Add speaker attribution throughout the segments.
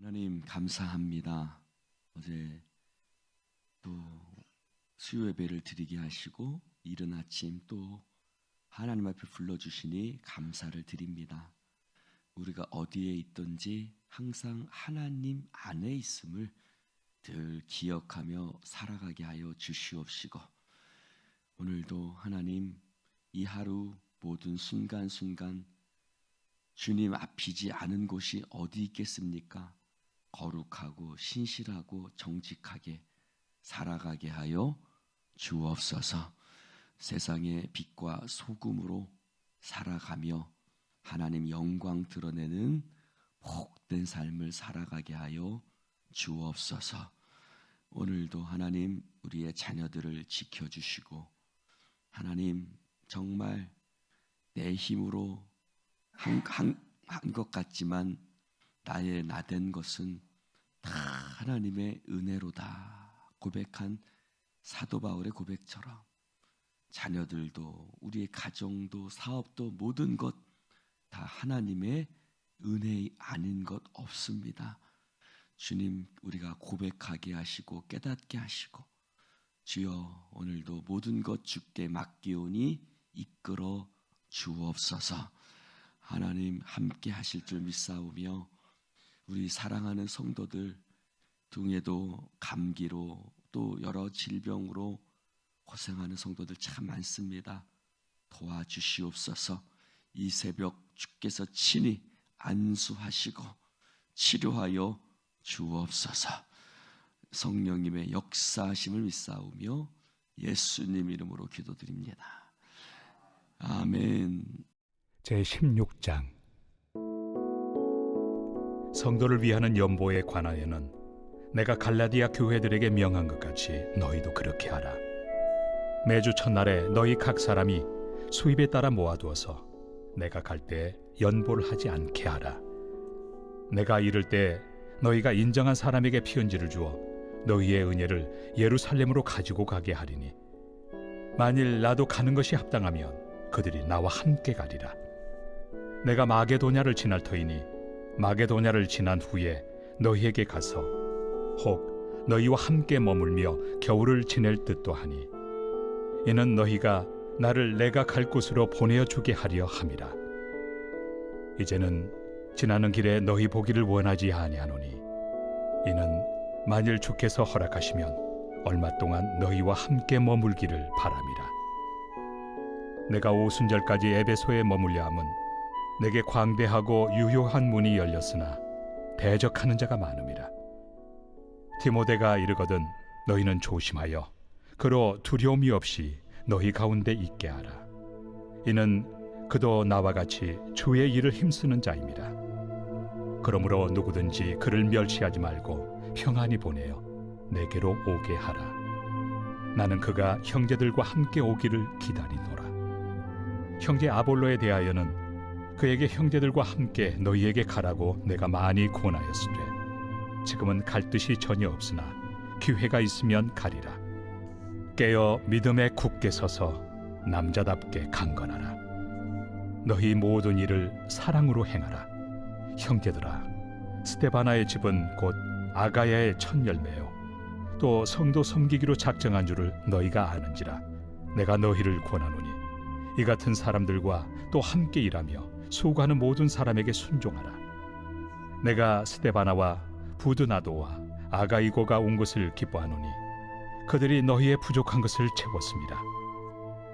Speaker 1: 하나님 감사합니다. 어제 또 수요 예배를 드리게 하시고 이른 아침 또 하나님 앞에 불러주시니 감사를 드립니다. 우리가 어디에 있든지 항상 하나님 안에 있음을 늘 기억하며 살아가게 하여 주시옵시고, 오늘도 하나님 이 하루 모든 순간순간 주님 앞이지 않은 곳이 어디 있겠습니까? 거룩하고 신실하고 정직하게 살아가게 하여 주옵소서. 세상의 빛과 소금으로 살아가며 하나님 영광 드러내는 복된 삶을 살아가게 하여 주옵소서. 오늘도 하나님 우리의 자녀들을 지켜주시고, 하나님 정말 내 힘으로 한 것 같지만 나의 나된 것은 다 하나님의 은혜로다 고백한 사도 바울의 고백처럼 자녀들도 우리의 가정도 사업도 모든 것 다 하나님의 은혜 아닌 것 없습니다. 주님, 우리가 고백하게 하시고 깨닫게 하시고, 주여 오늘도 모든 것 주께 맡기오니 이끌어 주옵소서. 하나님 함께 하실 줄 믿사오며, 우리 사랑하는 성도들 등에도 감기로 또 여러 질병으로 고생하는 성도들 참 많습니다. 도와주시옵소서. 이 새벽 주께서 친히 안수하시고 치료하여 주옵소서. 성령님의 역사하심을 믿사오며 예수님 이름으로 기도드립니다. 아멘.
Speaker 2: 제16장 성도를 위하는 연보에 관하여는 내가 갈라디아 교회들에게 명한 것 같이 너희도 그렇게 하라. 매주 첫날에 너희 각 사람이 수입에 따라 모아두어서 내가 갈 때 연보를 하지 않게 하라. 내가 이를 때 너희가 인정한 사람에게 편지를 주어 너희의 은혜를 예루살렘으로 가지고 가게 하리니, 만일 나도 가는 것이 합당하면 그들이 나와 함께 가리라. 내가 마게도냐를 지날 터이니 마게도냐를 지난 후에 너희에게 가서 혹 너희와 함께 머물며 겨울을 지낼 뜻도 하니, 이는 너희가 나를 내가 갈 곳으로 보내어 주게 하려 함이라. 이제는 지나는 길에 너희 보기를 원하지 아니하노니, 이는 만일 주께서 허락하시면 얼마 동안 너희와 함께 머물기를 바람이라. 내가 오순절까지 에베소에 머물려 함은 내게 광대하고 유효한 문이 열렸으나 대적하는 자가 많음이라. 디모데가 이르거든 너희는 조심하여 그로 두려움이 없이 너희 가운데 있게 하라. 이는 그도 나와 같이 주의 일을 힘쓰는 자임이라. 그러므로 누구든지 그를 멸시하지 말고 평안히 보내어 내게로 오게 하라. 나는 그가 형제들과 함께 오기를 기다리노라. 형제 아볼로에 대하여는 그에게 형제들과 함께 너희에게 가라고 내가 많이 권하였으되, 지금은 갈 뜻이 전혀 없으나 기회가 있으면 가리라. 깨어 믿음에 굳게 서서 남자답게 강건하라. 너희 모든 일을 사랑으로 행하라. 형제들아, 스데바나의 집은 곧 아가야의 첫 열매요 또 성도 섬기기로 작정한 줄을 너희가 아는지라. 내가 너희를 권하노니 이 같은 사람들과 또 함께 일하며 수고하는 모든 사람에게 순종하라. 내가 스데바나와 부드나도와 아가이고가 온 것을 기뻐하노니 그들이 너희의 부족한 것을 채웠습니다.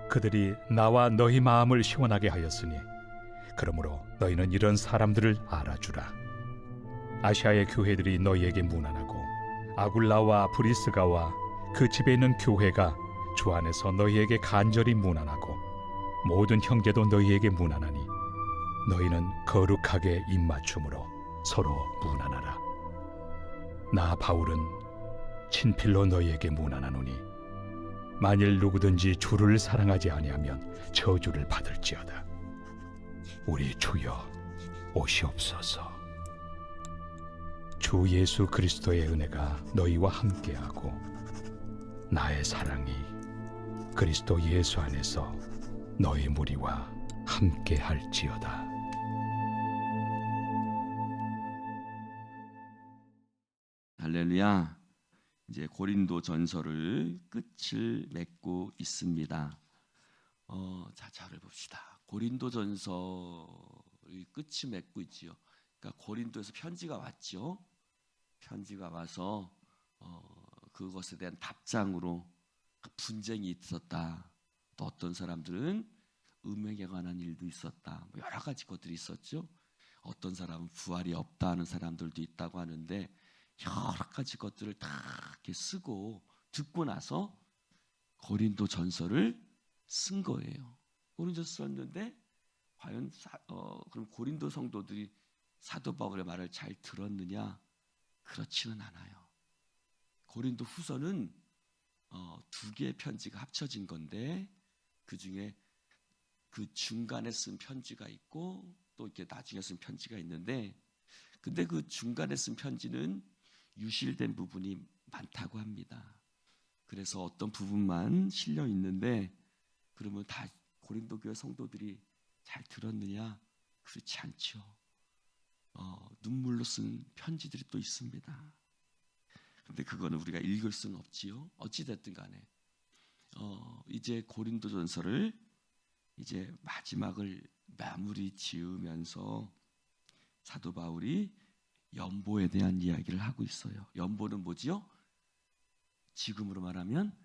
Speaker 2: 그들이 나와 너희 마음을 시원하게 하였으니, 그러므로 너희는 이런 사람들을 알아주라. 아시아의 교회들이 너희에게 문안하고 아굴라와 브리스가와 그 집에 있는 교회가 주 안에서 너희에게 간절히 문안하고 모든 형제도 너희에게 문안하니, 너희는 거룩하게 입맞춤으로 서로 문안하라. 나 바울은 친필로 너희에게 문안하노니, 만일 누구든지 주를 사랑하지 아니하면 저주를 받을지어다. 우리 주여 오시옵소서. 주 예수 그리스도의 은혜가 너희와 함께하고 나의 사랑이 그리스도 예수 안에서 너희 무리와 함께 할지어다.
Speaker 1: 할렐루야. 이제 고린도 전설을 끝을 맺고 있습니다. 자, 저를 봅시다. 고린도 전설이 끝이 맺고 있지요. 그러니까 고린도에서 편지가 왔죠. 편지가 와서 그것에 대한 답장으로 분쟁이 있었다. 또 어떤 사람들은 음행에 관한 일도 있었다. 뭐 여러 가지 것들이 있었죠. 어떤 사람은 부활이 없다 하는 사람들도 있다고 하는데 여러 가지 것들을 다 이렇게 쓰고 듣고 나서 고린도 전설을 쓴 거예요. 고린도서 썼는데 과연 그럼 고린도 성도들이 사도 바울의 말을 잘 들었느냐? 그렇지는 않아요. 고린도 후서는 두 개의 편지가 합쳐진 건데 그 중에 그 중간에 쓴 편지가 있고 또 이렇게 나중에 쓴 편지가 있는데 근데 그 중간에 쓴 편지는 유실된 부분이 많다고 합니다. 그래서 어떤 부분만 실려 있는데 그러면 다 고린도 교회 성도들이 잘 들었느냐? 그렇지 않죠. 눈물로 쓴 편지들이 또 있습니다. 근데 그거는 우리가 읽을 수는 없지요. 어찌 됐든 간에 이제 고린도전서를 이제 마지막을 마무리 지으면서 사도 바울이 연보에 대한 이야기를 하고 있어요. 연보는 뭐지요? 지금으로 말하면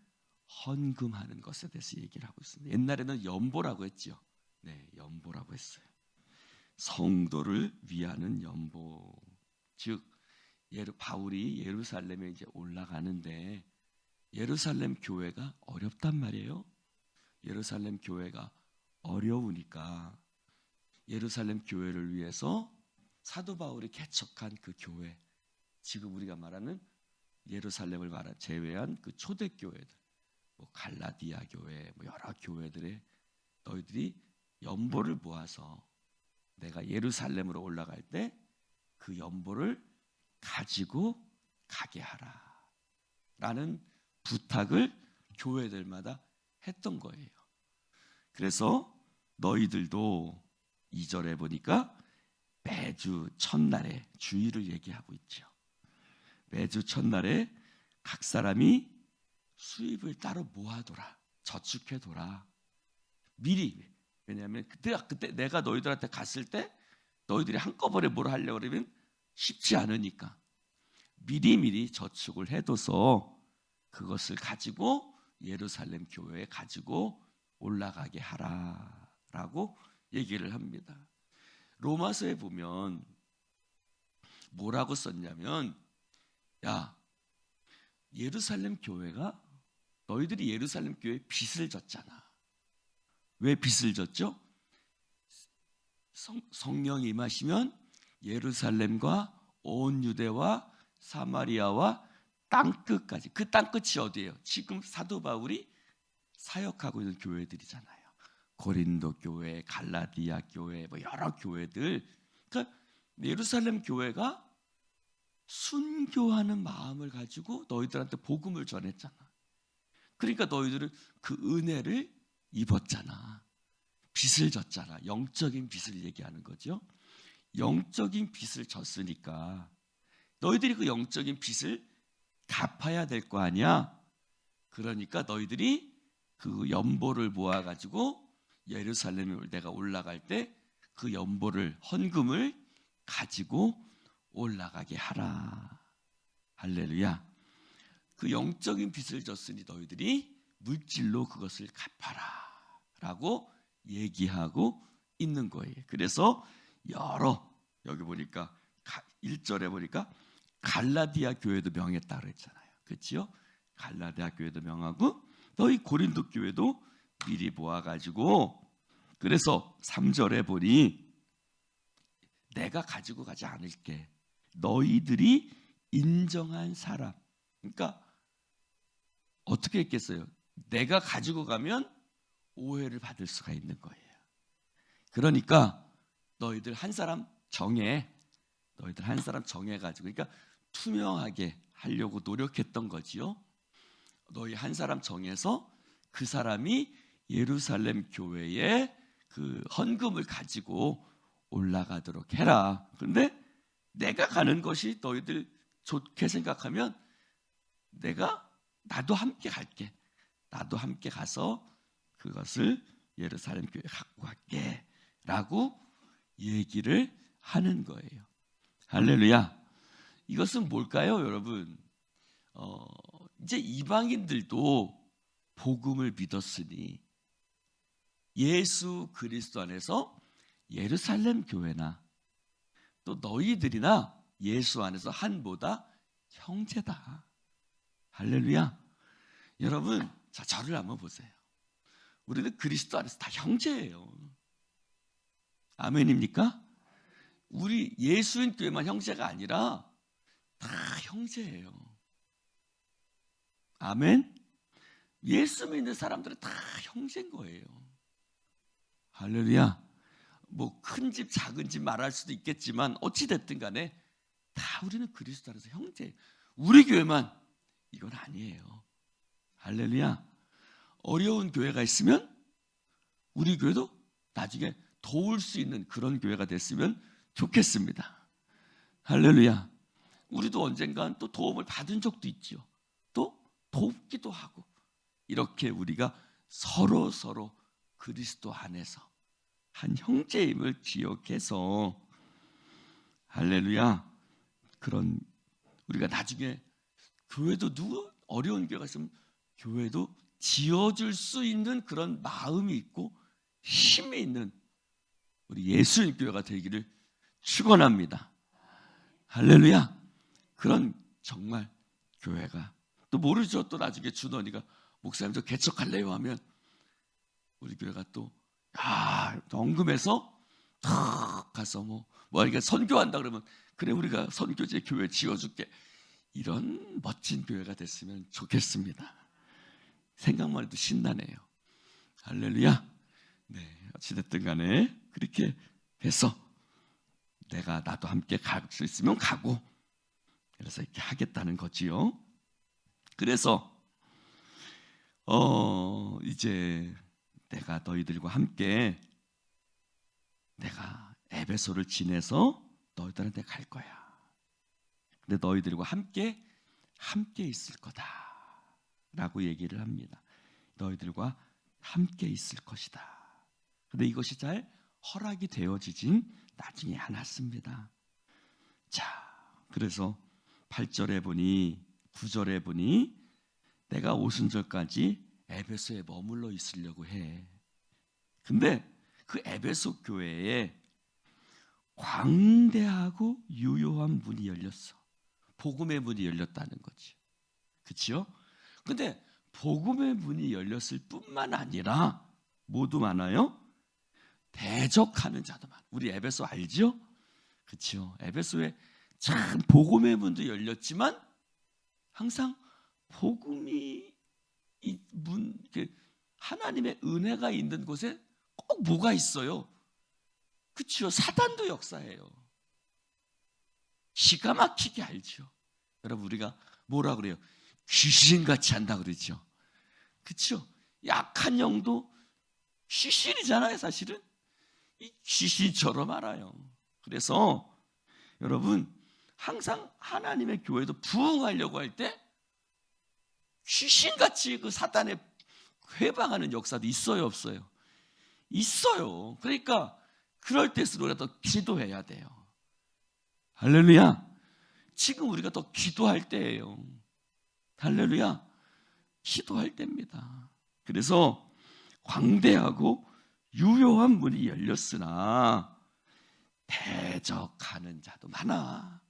Speaker 1: 헌금하는 것에 대해서 얘기를 하고 있습니다. 옛날에는 연보라고 했죠. 네, 연보라고 했어요. 성도를 위하는 연보. 즉 바울이 예루살렘에 이제 올라가는데 예루살렘 교회가 어렵단 말이에요. 예루살렘 교회가 어려우니까 예루살렘 교회를 위해서 사도 바울이 개척한 그 교회, 지금 우리가 말하는 예루살렘을 제외한 그 초대교회들, 뭐 갈라디아 교회, 뭐 여러 교회들의 너희들이 연보를 모아서 내가 예루살렘으로 올라갈 때 그 연보를 가지고 가게 하라 라는 부탁을 교회들마다 했던 거예요. 그래서 너희들도 2절에 보니까 매주 첫날에 주일을 얘기하고 있죠. 매주 첫날에 각 사람이 수입을 따로 모아둬라, 저축해둬라. 미리. 왜냐하면 그때 내가 너희들한테 갔을 때 너희들이 한꺼번에 뭘 하려고 그러면 쉽지 않으니까 미리미리 저축을 해둬서 그것을 가지고 예루살렘 교회에 가지고 올라가게 하라라고 얘기를 합니다. 로마서에 보면 뭐라고 썼냐면 야, 예루살렘 교회가 너희들이 예루살렘 교회에 빚을 졌잖아. 왜 빚을 졌죠? 성령이 임하시면 예루살렘과 온 유대와 사마리아와 땅끝까지, 그 땅끝이 어디예요? 지금 사도 바울이 사역하고 있는 교회들이잖아요. 고린도 교회, 갈라디아 교회, 뭐 여러 교회들. 그러니까 예루살렘 교회가 순교하는 마음을 가지고 너희들한테 복음을 전했잖아. 그러니까 너희들은 그 은혜를 입었잖아. 빚을 졌잖아. 영적인 빚을 얘기하는 거죠. 영적인 빚을 졌으니까 너희들이 그 영적인 빚을 갚아야 될 거 아니야. 그러니까 너희들이 그 연보를 모아가지고 예루살렘에 내가 올라갈 때 그 연보를, 헌금을 가지고 올라가게 하라. 할렐루야. 그 영적인 빚을 졌으니 너희들이 물질로 그것을 갚아라 라고 얘기하고 있는 거예요. 그래서 여기 보니까 1절에 보니까 갈라디아 교회도 명했다 그랬잖아요. 그렇죠? 갈라디아 교회도 명하고 너희 고린도 교회도 미리 모아가지고, 그래서 3절에 보니 내가 가지고 가지 않을게. 너희들이 인정한 사람. 그러니까 어떻게 했겠어요? 내가 가지고 가면 오해를 받을 수가 있는 거예요. 그러니까 너희들 한 사람 정해가지고, 그러니까 투명하게 하려고 노력했던 거지요. 너희 한 사람 정해서 그 사람이 예루살렘 교회에 그 헌금을 가지고 올라가도록 해라. 그런데 내가 가는 것이 너희들 좋게 생각하면 나도 함께 갈게. 나도 함께 가서 그것을 예루살렘 교회에 갖고 갈게 라고 얘기를 하는 거예요. 할렐루야. 이것은 뭘까요, 여러분? 이제 이방인들도 복음을 믿었으니 예수 그리스도 안에서 예루살렘 교회나 또 너희들이나 예수 안에서 한보다 형제다. 할렐루야. 여러분, 자, 저를 한번 보세요. 우리는 그리스도 안에서 다 형제예요. 아멘입니까? 우리 예수인 교회만 형제가 아니라 다 형제예요. 아멘? 예수 믿는 사람들은 다 형제인 거예요. 할렐루야. 뭐 큰 집 작은 집 말할 수도 있겠지만 어찌됐든 간에 다 우리는 그리스도 안에서 형제예요. 우리 교회만 이건 아니에요. 할렐루야. 어려운 교회가 있으면 우리 교회도 나중에 도울 수 있는 그런 교회가 됐으면 좋겠습니다. 할렐루야. 우리도 언젠간 또 도움을 받은 적도 있죠. 또 돕기도 하고 이렇게 우리가 서로 그리스도 안에서 한 형제임을 기억해서 할렐루야. 그런 우리가 나중에 교회도 누구 어려운 교회가 있으면 교회도 지어줄 수 있는 그런 마음이 있고 힘이 있는 우리 예수님 교회가 되기를 축원합니다. 할렐루야. 그런 정말 교회가 또 모르죠. 또 나중에 준원이가 목사님 저 개척할래요 하면 우리 교회가 또 언금해서 탁 가서 뭐 이렇게 선교한다 그러면 그래 우리가 선교제 교회 지어줄게. 이런 멋진 교회가 됐으면 좋겠습니다. 생각만 해도 신나네요. 할렐루야. 네, 어찌됐든 간에 그렇게 해서 나도 함께 갈 수 있으면 가고 그래서 이렇게 하겠다는 거지요. 그래서 이제 내가 너희들과 함께 내가 에베소를 지내서 너희들한테 갈 거야. 근데 너희들과 함께 있을 거다 라고 얘기를 합니다. 너희들과 함께 있을 것이다. 근데 이것이 잘 허락이 되어지진 나중에 않았습니다. 자, 그래서 8절에 보니 9절에 보니 내가 오순절까지 에베소에 머물러 있으려고 해. 근데 그 에베소 교회에 광대하고 유효한 문이 열렸어. 복음의 문이 열렸다는 거지. 그렇죠? 근데 복음의 문이 열렸을 뿐만 아니라 모두 많아요. 대적하는 자도 많아. 우리 에베소 알죠? 그렇죠? 에베소에 참 복음의 문도 열렸지만 항상 복음이 하나님의 은혜가 있는 곳에 꼭 뭐가 있어요? 그렇죠? 사단도 역사해요. 기가 막히게 알죠. 여러분 우리가 뭐라 그래요? 귀신같이 한다 그러죠. 그렇죠? 약한 영도 귀신이잖아요. 사실은 이 귀신처럼 알아요. 그래서 여러분 항상 하나님의 교회도 부흥하려고 할 때 귀신같이 그 사단에 회방하는 역사도 있어요, 없어요? 있어요. 그러니까 그럴 때일수록 우리가 더 기도해야 돼요. 할렐루야. 지금 우리가 더 기도할 때예요. 할렐루야. 기도할 때입니다. 그래서 광대하고 유효한 문이 열렸으나 대적하는 자도 많아.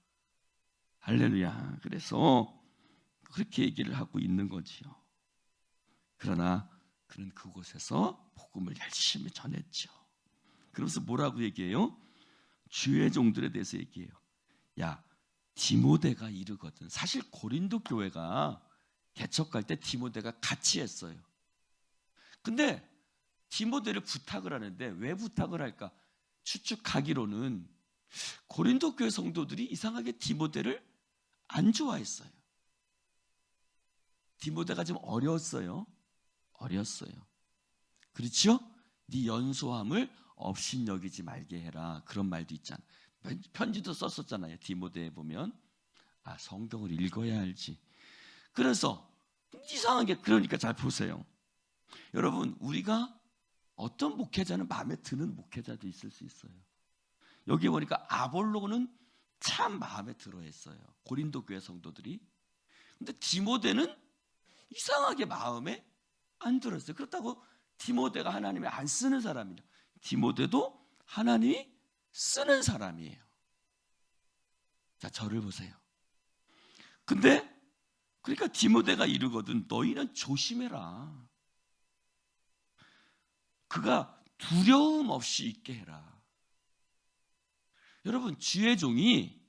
Speaker 1: 할렐루야. 그래서 그렇게 얘기를 하고 있는 거지요. 그러나 그는 그곳에서 복음을 열심히 전했죠. 그러면서 뭐라고 얘기해요? 주의 종들에 대해서 얘기해요. 야, 디모데가 이르거든. 사실 고린도 교회가 개척할 때 디모데가 같이 했어요. 근데 디모데를 부탁을 하는데 왜 부탁을 할까? 추측하기로는 고린도 교회 성도들이 이상하게 디모데를 안 좋아했어요. 디모데가 좀 어렸어요. 그렇죠? 네 연소함을 업신여기지 말게 해라. 그런 말도 있잖아. 편지도 썼었잖아요. 디모데에 보면 성경을 읽어야 알지. 그래서 이상하게, 그러니까 잘 보세요. 여러분, 우리가 어떤 목회자는 마음에 드는 목회자도 있을 수 있어요. 여기 보니까 아볼로는 참 마음에 들어 했어요. 고린도 교회 성도들이. 근데 디모데는 이상하게 마음에 안 들었어요. 그렇다고 디모데가 하나님이 안 쓰는 사람이냐? 디모데도 하나님이 쓰는 사람이에요. 자, 저를 보세요. 근데 그러니까 디모데가 이르거든 너희는 조심해라. 그가 두려움 없이 있게 해라. 여러분, 주의 종이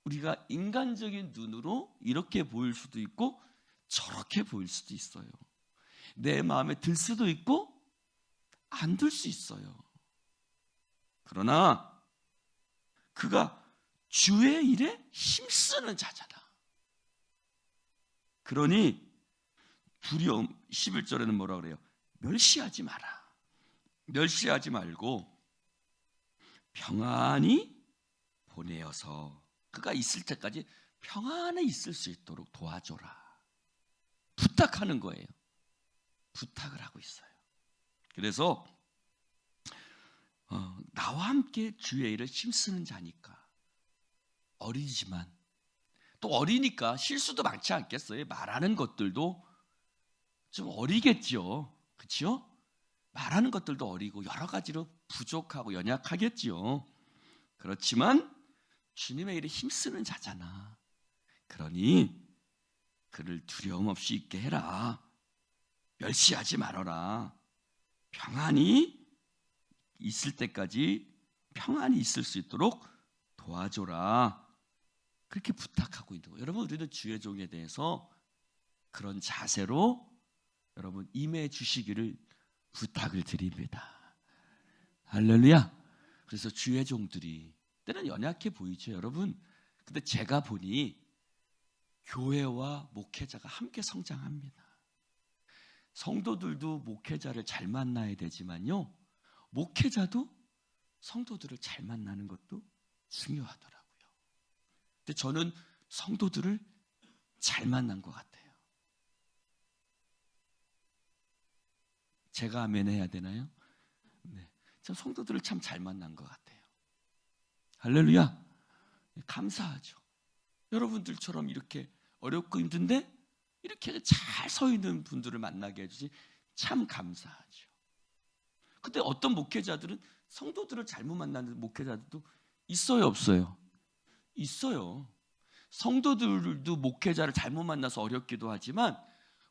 Speaker 1: 우리가 인간적인 눈으로 이렇게 보일 수도 있고 저렇게 보일 수도 있어요. 내 마음에 들 수도 있고 안 들 수 있어요. 그러나 그가 주의 일에 힘쓰는 자잖아. 그러니 두려움, 11절에는 뭐라 그래요? 멸시하지 마라. 멸시하지 말고 평안히 보내어서 그가 있을 때까지 평안에 있을 수 있도록 도와줘라. 부탁하는 거예요. 부탁을 하고 있어요. 그래서 나와 함께 주의 일을 힘쓰는 자니까, 어리지만 또 어리니까 실수도 많지 않겠어요? 말하는 것들도 좀 어리겠죠. 그렇죠? 말하는 것들도 어리고 여러 가지로 부족하고 연약하겠죠. 그렇지만 주님의 일에 힘쓰는 자잖아. 그러니 그를 두려움 없이 있게 해라. 멸시하지 말아라. 평안히 있을 때까지 평안히 있을 수 있도록 도와줘라. 그렇게 부탁하고 있는 거예요. 여러분, 우리는 주의 종에 대해서 그런 자세로 여러분 임해 주시기를 부탁을 드립니다. 할렐루야. 그래서 주의 종들이 때는 연약해 보이죠, 여러분. 근데 제가 보니 교회와 목회자가 함께 성장합니다. 성도들도 목회자를 잘 만나야 되지만요, 목회자도 성도들을 잘 만나는 것도 중요하더라고요. 근데 저는 성도들을 잘 만난 것 같아요. 제가 아멘 해야 되나요? 네, 저 성도들을 참 잘 만난 것 같아요. 할렐루야. 감사하죠. 여러분들처럼 이렇게 어렵고 힘든데 이렇게 잘 서 있는 분들을 만나게 해주시 참 감사하죠. 근데 어떤 목회자들은 성도들을 잘못 만나는 목회자들도 있어요, 없어요? 있어요. 성도들도 목회자를 잘못 만나서 어렵기도 하지만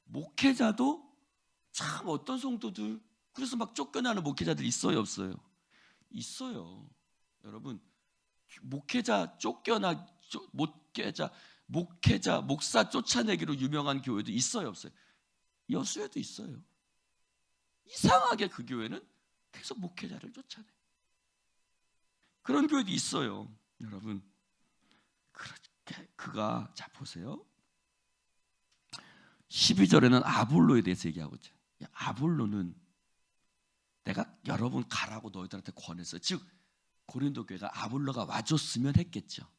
Speaker 1: 목회자도 참 어떤 성도들, 그래서 막 쫓겨나는 목회자들 있어요, 없어요? 있어요. 여러분, 목회자 목사 쫓아내기로 유명한 교회도 있어요, 없어요? 여수에도 있어요. 이상하게 그 교회는 계속 목회자를 쫓아내. 그런 교회도 있어요. 여러분, 그렇게 그가, 자 보세요, 12절에는 아볼로에 대해서 얘기하고 있죠. 아볼로는 내가 여러분 가라고 너희들한테 권했어요. 즉 고린도 교회가 아볼로가 와줬으면 했겠죠.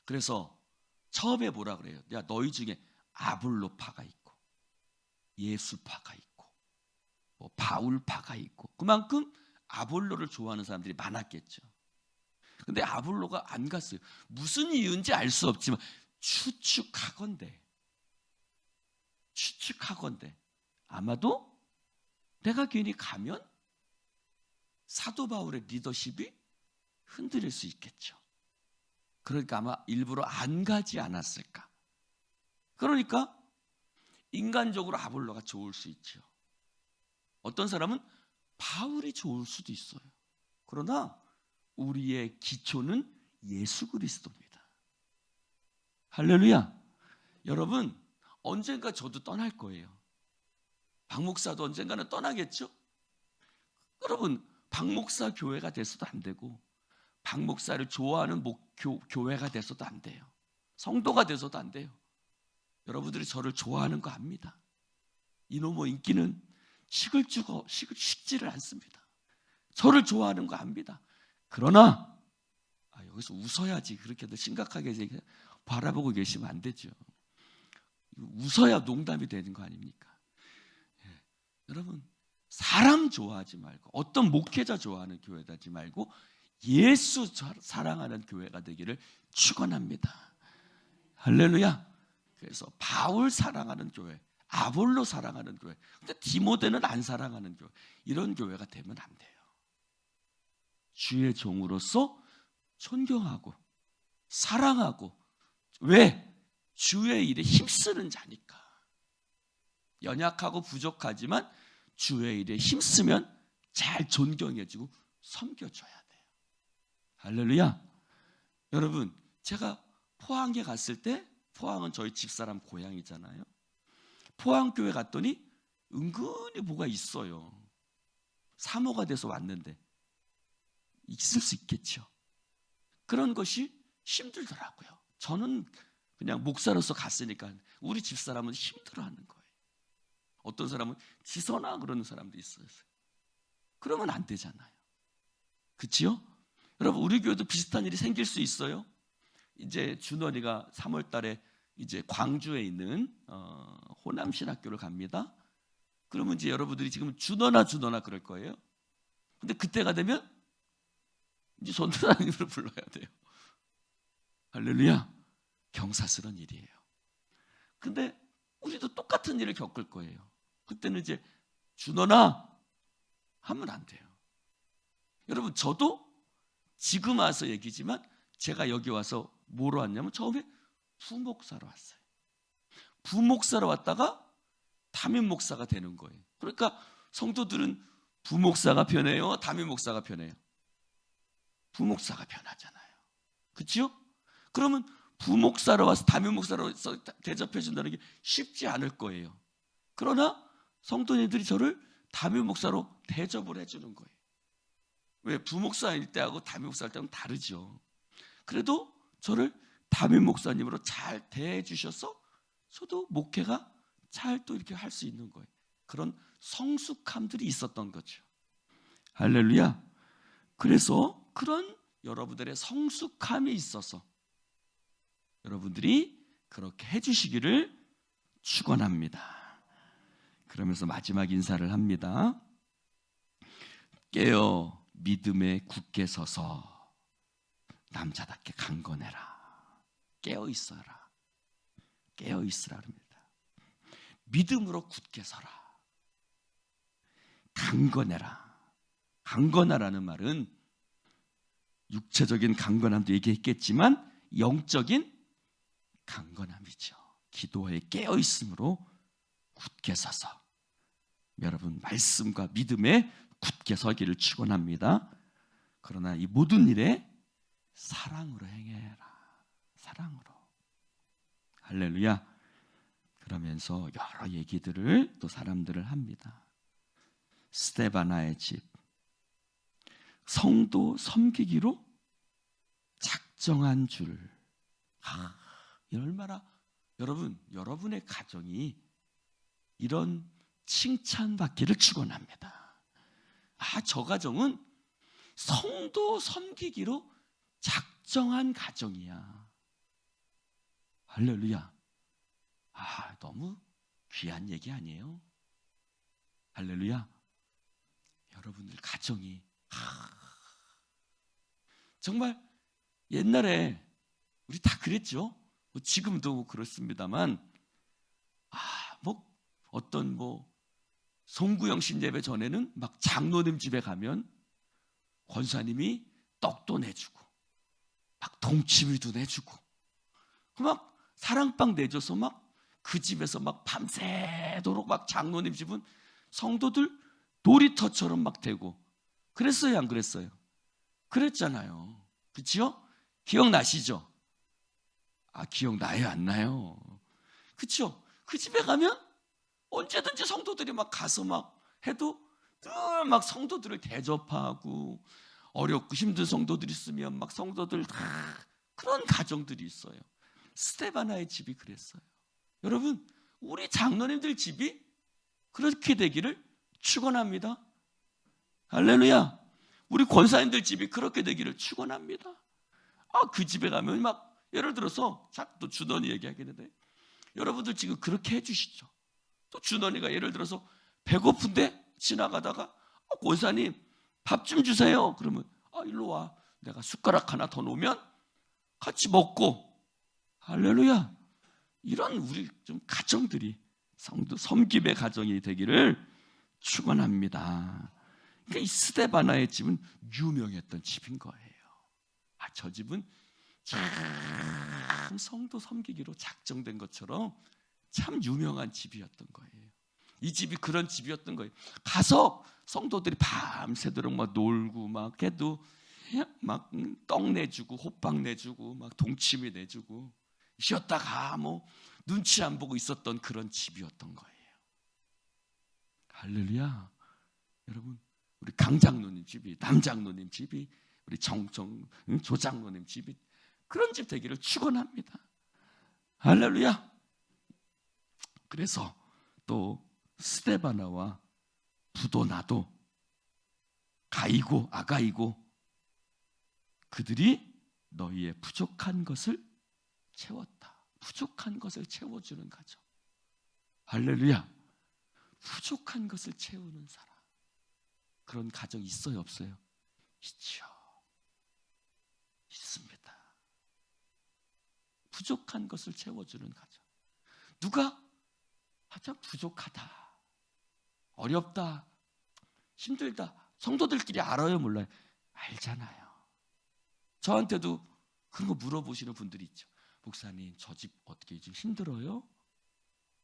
Speaker 1: 그래서 처음에 뭐라 그래요? 야, 너희 중에 아볼로파가 있고 예수파가 있고 뭐 바울파가 있고, 그만큼 아볼로를 좋아하는 사람들이 많았겠죠. 근데 아볼로가 안 갔어요. 무슨 이유인지 알 수 없지만 추측하건대 아마도 내가 괜히 가면 사도 바울의 리더십이 흔들릴 수 있겠죠. 그러니까 아마 일부러 안 가지 않았을까. 그러니까 인간적으로 아볼로가 좋을 수 있죠. 어떤 사람은 바울이 좋을 수도 있어요. 그러나 우리의 기초는 예수 그리스도입니다. 할렐루야. 여러분, 언젠가 저도 떠날 거예요. 박 목사도 언젠가는 떠나겠죠. 여러분, 박 목사 교회가 돼서도 안 되고 박 목사를 좋아하는 교회가 돼서도 안 돼요. 성도가 돼서도 안 돼요. 여러분들이 저를 좋아하는 거 압니다. 이놈의 인기는 식지를 않습니다. 저를 좋아하는 거 압니다. 그러나 여기서 웃어야지 그렇게들 심각하게 바라보고 계시면 안 되죠. 웃어야 농담이 되는 거 아닙니까? 여러분, 사람 좋아하지 말고 어떤 목회자 좋아하는 교회다 하지 말고 예수 사랑하는 교회가 되기를 축원합니다. 할렐루야. 그래서 바울 사랑하는 교회, 아볼로 사랑하는 교회, 근데 디모데는 안 사랑하는 교회, 이런 교회가 되면 안 돼요. 주의 종으로서 존경하고 사랑하고, 왜? 주의 일에 힘쓰는 자니까. 연약하고 부족하지만 주의 일에 힘쓰면 잘 존경해주고 섬겨줘야 돼요. 할렐루야. 여러분, 제가 포항에 갔을 때, 포항은 저희 집사람 고향이잖아요. 포항교회 갔더니 은근히 뭐가 있어요. 사모가 돼서 왔는데 있을 수 있겠죠. 그런 것이 힘들더라고요. 저는 그냥 목사로서 갔으니까 우리 집사람은 힘들어하는 거예요. 어떤 사람은 지선아 그러는 사람도 있어요. 그러면 안 되잖아요. 그렇지요? 여러분, 우리 교회도 비슷한 일이 생길 수 있어요. 이제 준원이가 3월 달에 이제 광주에 있는 호남신학교를 갑니다. 그러면 이제 여러분들이 지금 준원아 그럴 거예요. 근데 그때가 되면 이제 전도사님으로 불러야 돼요. 할렐루야. 경사스러운 일이에요. 근데 우리도 똑같은 일을 겪을 거예요. 그때는 이제 준원아 하면 안 돼요. 여러분, 저도 지금 와서 얘기지만 제가 여기 와서 뭐로 왔냐면 처음에 부목사로 왔어요. 부목사로 왔다가 담임 목사가 되는 거예요. 그러니까 성도들은 부목사가 편해요, 담임 목사가 편해요? 부목사가 편하잖아요. 그렇죠? 그러면 부목사로 와서 담임 목사로 대접해 준다는 게 쉽지 않을 거예요. 그러나 성도님들이 저를 담임 목사로 대접을 해주는 거예요. 왜? 부목사일 때하고 담임 목사일 때는 다르죠. 그래도 저를 담임 목사님으로 잘 대해 주셔서 저도 목회가 잘 또 이렇게 할 수 있는 거예요. 그런 성숙함들이 있었던 거죠. 할렐루야. 그래서 그런 여러분들의 성숙함이 있어서 여러분들이 그렇게 해주시기를 축원합니다. 그러면서 마지막 인사를 합니다. 깨어 믿음에 굳게 서서 남자답게 강건해라. 깨어 있어라. 깨어 있으라 합니다. 믿음으로 굳게 서라. 강건해라. 강건하라는 말은 육체적인 강건함도 얘기했겠지만 영적인 강건함이죠. 기도에 깨어 있음으로 굳게 서서 여러분 말씀과 믿음에 굳게 서기를 축원합니다. 그러나 이 모든 일에 사랑으로 행해라. 사랑으로. 할렐루야. 그러면서 여러 얘기들을 또 사람들을 합니다. 스데바나의 집, 성도 섬기기로 작정한 줄. 얼마나 여러분, 여러분의 가정이 이런 칭찬받기를 축원합니다. 저 가정은 성도 섬기기로 작정한 가정이야. 할렐루야. 너무 귀한 얘기 아니에요? 할렐루야. 여러분들 가정이 정말 옛날에 우리 다 그랬죠. 지금도 그렇습니다만 어떤 송구영신 예배 전에는 막 장로님 집에 가면 권사님이 떡도 내주고 막 동치미도 내주고 막 사랑빵 내줘서 막 그 집에서 막 밤새도록 막 장로님 집은 성도들 놀이터처럼 막 되고 그랬어요, 안 그랬어요? 그랬잖아요. 그렇죠? 기억나시죠? 기억나요, 안 나요? 그렇죠? 그 집에 가면 언제든지 성도들이 막 가서 막 해도 늘 막 성도들을 대접하고 어렵고 힘든 성도들이 있으면 막 성도들 다 그런 가정들이 있어요. 스데바나의 집이 그랬어요. 여러분, 우리 장로님들 집이 그렇게 되기를 축원합니다. 할렐루야. 우리 권사님들 집이 그렇게 되기를 축원합니다. 그 집에 가면 막 예를 들어서 또 준원이 얘기하겠는데, 여러분들 지금 그렇게 해주시죠. 또 준원이가 예를 들어서 배고픈데 지나가다가 권사님 밥 좀 주세요. 그러면 일로 와. 내가 숟가락 하나 더 놓으면 같이 먹고. 할렐루야. 이런 우리 좀 가정들이 성도 섬김의 가정이 되기를 축원합니다. 그러니까 이 스데바나의 집은 유명했던 집인 거예요. 저 집은 참 성도 섬기기로 작정된 것처럼 참 유명한 집이었던 거예요. 이 집이 그런 집이었던 거예요. 가서 성도들이 밤새도록 막 놀고 막 해도 막 떡 내주고 호빵 내주고 막 동치미 내주고 쉬었다가 뭐 눈치 안 보고 있었던 그런 집이었던 거예요. 할렐루야. 여러분, 우리 강장로님 집이, 남장로님 집이, 우리 조장로님 집이 그런 집 되기를 축원합니다. 할렐루야. 그래서 또 스데바나와 부도나도 가이고 아가이고 그들이 너희의 부족한 것을 채웠다. 부족한 것을 채워주는 가정. 할렐루야. 부족한 것을 채우는 사람. 그런 가정 있어요, 없어요? 있죠. 있습니다. 부족한 것을 채워주는 가정. 누가 가장 부족하다, 어렵다, 힘들다, 성도들끼리 알아요, 몰라요? 알잖아요. 저한테도 그런 거 물어보시는 분들이 있죠. 목사님, 저 집 어떻게 좀 힘들어요?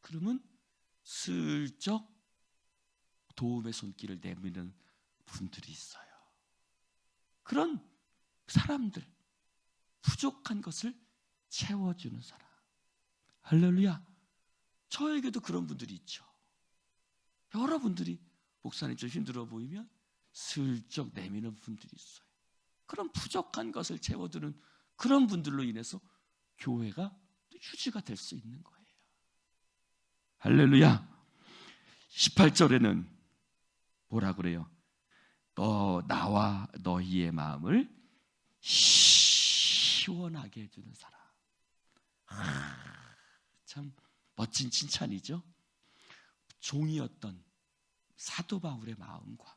Speaker 1: 그러면 슬쩍 도움의 손길을 내미는 분들이 있어요. 그런 사람들, 부족한 것을 채워주는 사람. 할렐루야. 저에게도 그런 분들이 있죠. 여러분들이 목사님 좀 힘들어 보이면 슬쩍 내미는 분들이 있어요. 그런 부족한 것을 채워주는 그런 분들로 인해서 교회가 유지가 될 수 있는 거예요. 할렐루야. 18절에는 뭐라 그래요? 나와 너희의 마음을 시원하게 해주는 사람. 참 멋진 칭찬이죠. 종이었던 사도 바울의 마음과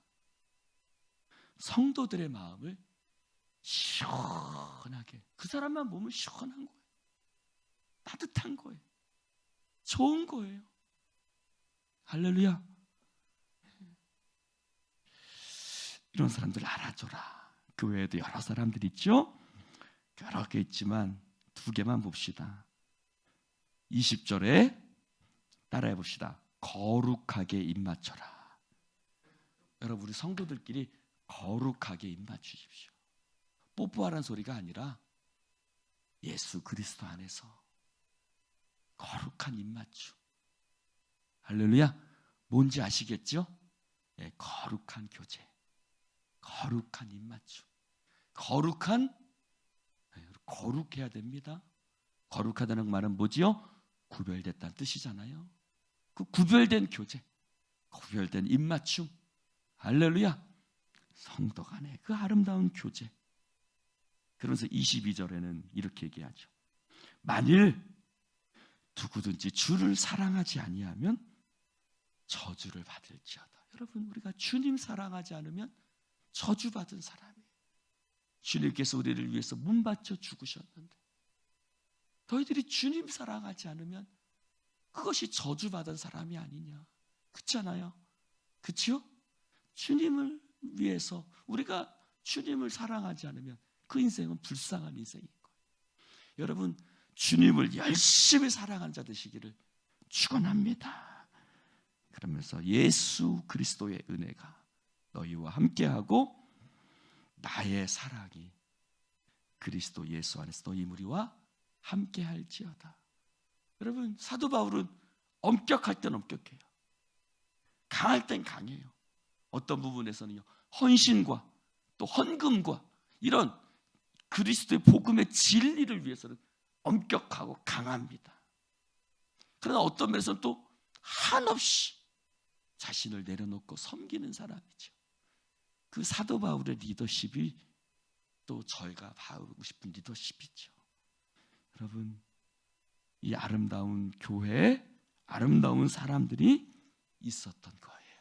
Speaker 1: 성도들의 마음을 시원하게, 그 사람만 보면 시원한 거예요. 따뜻한 거예요. 좋은 거예요. 할렐루야. 이런 사람들 알아줘라. 그 외에도 여러 사람들 있죠. 여러 개 있지만 두 개만 봅시다. 20절에 따라해 봅시다. 거룩하게 입맞춰라. 여러분, 우리 성도들끼리 거룩하게 입맞추십시오. 뽀뽀하라는 소리가 아니라 예수 그리스도 안에서 거룩한 입맞춤. 할렐루야. 뭔지 아시겠죠? 네, 거룩한 교제, 거룩한 입맞춤, 거룩해야 됩니다. 거룩하다는 말은 뭐지요? 구별됐다는 뜻이잖아요. 그 구별된 교제, 구별된 입맞춤. 할렐루야. 성도 간의 그 아름다운 교제. 그러면서 22절에는 이렇게 얘기하죠. 만일 누구든지 주를 사랑하지 아니하면 저주를 받을지어다. 여러분, 우리가 주님 사랑하지 않으면 저주받은 사람이에요. 주님께서 우리를 위해서 문 바쳐 죽으셨는데 너희들이 주님 사랑하지 않으면 그것이 저주받은 사람이 아니냐. 그렇잖아요. 그렇죠? 주님을 위해서 우리가 주님을 사랑하지 않으면 그 인생은 불쌍한 인생인 거예요. 여러분, 주님을 열심히 사랑하는 자 되시기를 축원합니다. 그러면서 예수 그리스도의 은혜가 너희와 함께하고 나의 사랑이 그리스도 예수 안에서 너희 무리와 함께할지어다. 여러분, 사도 바울은 엄격할 땐 엄격해요. 강할 땐 강해요. 어떤 부분에서는요, 헌신과 또 헌금과 이런 그리스도의 복음의 진리를 위해서는 엄격하고 강합니다. 그러나 어떤 면에서는 또 한없이 자신을 내려놓고 섬기는 사람이죠. 그 사도 바울의 리더십이 또 저희가 바우고 싶은 리더십이죠. 여러분, 이 아름다운 교회에 아름다운 사람들이 있었던 거예요.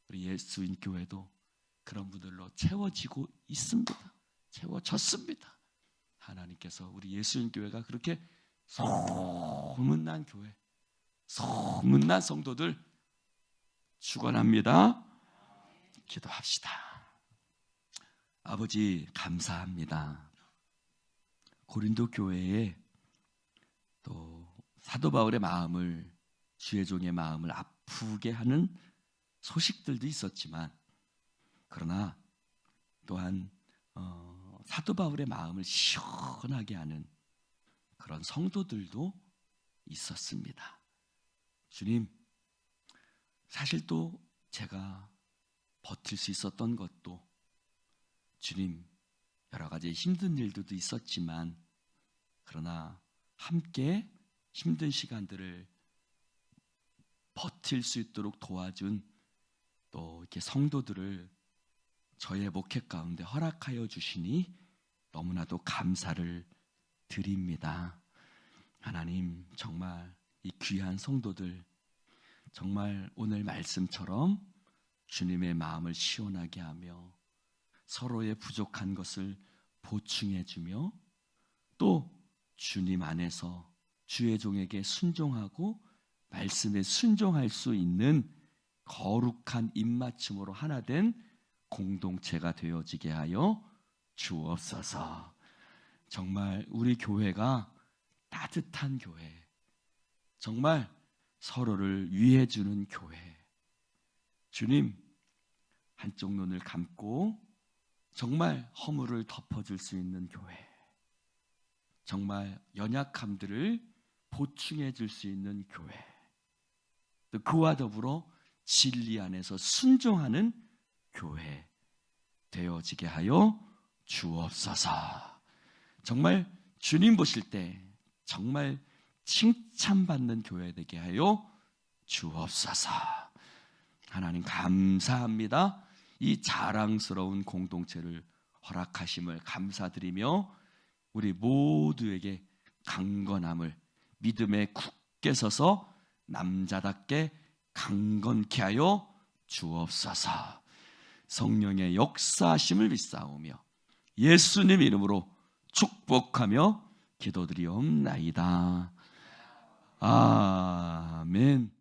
Speaker 1: 우리 예수인 교회도 그런 분들로 채워지고 있습니다. 채워졌습니다. 하나님께서 우리 예수인 교회가 그렇게 소문난 교회, 소문난 성도들 축원합니다. 기도합시다. 아버지 감사합니다. 고린도 교회에 또 사도 바울의 마음을, 주의 종의 마음을 아프게 하는 소식들도 있었지만, 그러나 또한 사도 바울의 마음을 시원하게 하는 그런 성도들도 있었습니다. 주님, 사실 또 제가 버틸 수 있었던 것도, 주님, 여러 가지 힘든 일들도 있었지만, 그러나 함께 힘든 시간들을 버틸 수 있도록 도와준 또 이렇게 성도들을 저의 목회 가운데 허락하여 주시니 너무나도 감사를 드립니다. 하나님, 정말 이 귀한 성도들, 정말 오늘 말씀처럼 주님의 마음을 시원하게 하며 서로의 부족한 것을 보충해 주며 또 주님 안에서 주의 종에게 순종하고 말씀에 순종할 수 있는 거룩한 입맞춤으로 하나 된 공동체가 되어지게 하여 주옵소서. 정말 우리 교회가 따뜻한 교회, 정말 서로를 위해주는 교회, 주님, 한쪽 눈을 감고 정말 허물을 덮어줄 수 있는 교회, 정말 연약함들을 보충해 줄 수 있는 교회, 또 그와 더불어 진리 안에서 순종하는 교회 되어지게 하여 주옵소서. 정말 주님 보실 때 정말 칭찬받는 교회 되게 하여 주옵소서. 하나님 감사합니다. 이 자랑스러운 공동체를 허락하심을 감사드리며 우리 모두에게 강건함을, 믿음에 굳게 서서 남자답게 강건케 하여 주옵소서. 성령의 역사하심을 믿사오며 예수님 이름으로 축복하며 기도드리옵나이다. 아멘.